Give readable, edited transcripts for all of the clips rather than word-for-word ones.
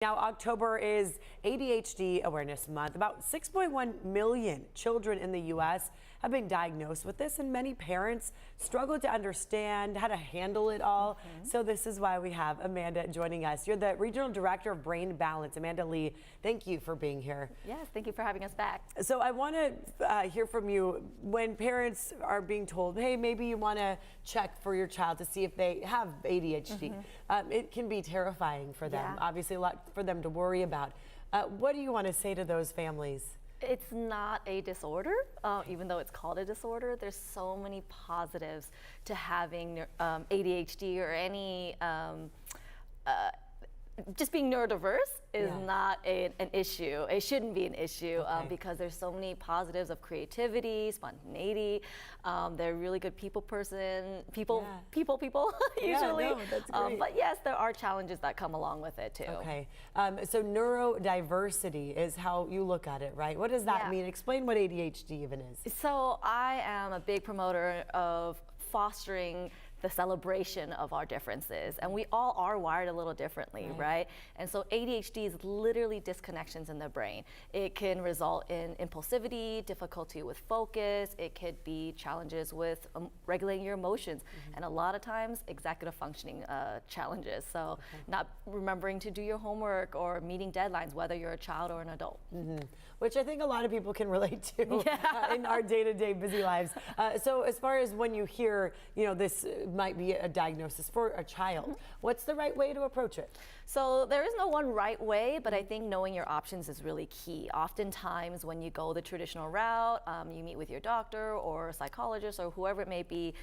Now, October is ADHD Awareness Month. About 6.1 million children in the U.S. have been diagnosed with this, and many parents struggle to understand how to handle it all. So this is why we have Amanda joining us. You're the Regional Director of Brain Balance. Amanda Lee, thank you for being here. Yes, thank you for having us back. So I want to hear from you when parents are being told, hey, maybe you want to check for your child to see if they have ADHD. It can be terrifying for them. Yeah. Obviously, a lot for them to worry about. What do you want to say to those families? It's not a disorder, even though it's called a disorder. There's so many positives to having ADHD or any just being neurodiverse is not an issue. It shouldn't be an issue because there's so many positives of creativity, spontaneity. They're really good people people usually. No, that's great. But yes, there are challenges that come along with it too. Okay, so neurodiversity is how you look at it, right? What does that mean? Explain what ADHD even is. So I am a big promoter of fostering the celebration of our differences, and we all are wired a little differently, right? And so ADHD is literally disconnections in the brain. It can result in impulsivity, difficulty with focus. It could be challenges with regulating your emotions, and a lot of times executive functioning challenges. So not remembering to do your homework or meeting deadlines, whether you're a child or an adult. Which I think a lot of people can relate to in our day-to-day busy lives. So as far as when you hear, this might be a diagnosis for a child, what's the right way to approach it? So there is no one right way, but I think knowing your options is really key. Oftentimes when you go the traditional route, you meet with your doctor or psychologist or whoever it may be,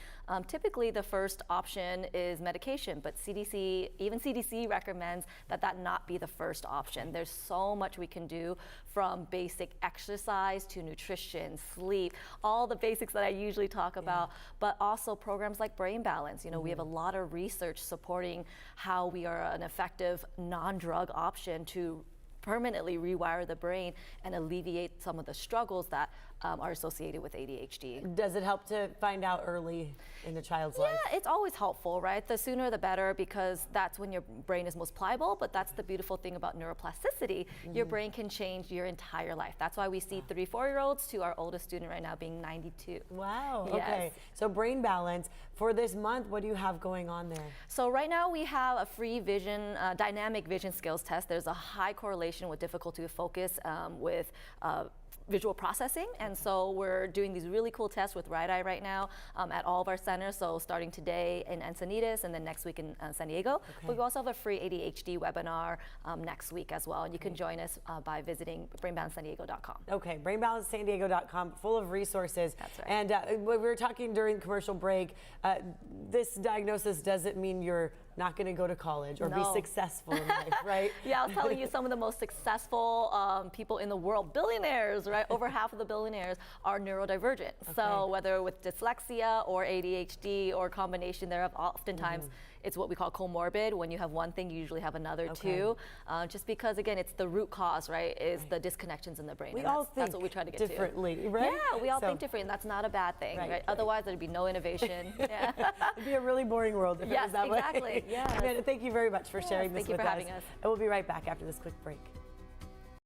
typically the first option is medication, but even CDC recommends that not be the first option. There's so much we can do, from basic exercise to nutrition, sleep, all the basics that I usually talk about, but also programs like Brain Balance. We have a lot of research supporting how we are an effective non-drug option to permanently rewire the brain and alleviate some of the struggles that are associated with ADHD. Does it help to find out early in the child's life? Yeah, it's always helpful, right? The sooner the better, because that's when your brain is most pliable, but that's the beautiful thing about neuroplasticity. Your brain can change your entire life. That's why we see 3, 4-year-olds to our oldest student right now being 92. Wow, yes. Okay. So Brain Balance, for this month, what do you have going on there? So right now we have a free dynamic vision skills test. There's a high correlation with difficulty of focus with visual processing, and so we're doing these really cool tests with Right Eye right now at all of our centers, so starting today in Encinitas and then next week in San Diego. But we also have a free ADHD webinar next week as well, and you can join us by visiting brainbalancesandiego.com. Okay, brainbalancesandiego.com, full of resources. That's right. And we were talking during the commercial break, this diagnosis doesn't mean you're not going to go to college or be successful in life, right? Yeah, I was telling you, some of the most successful people in the world, billionaires, right? Over half of the billionaires are neurodivergent. So whether with dyslexia or ADHD or combination thereof, oftentimes it's what we call comorbid. When you have one thing, you usually have another too. Just because, again, it's the root cause, right? Is the disconnections in the brain. We all think that's what we try to get differently, right? Yeah, we all think differently, and that's not a bad thing, right? Otherwise, there'd be no innovation. It'd be a really boring world if it was that way. Exactly. Yeah. Amanda, thank you very much for sharing this with us. Thank you for having us. And we'll be right back after this quick break.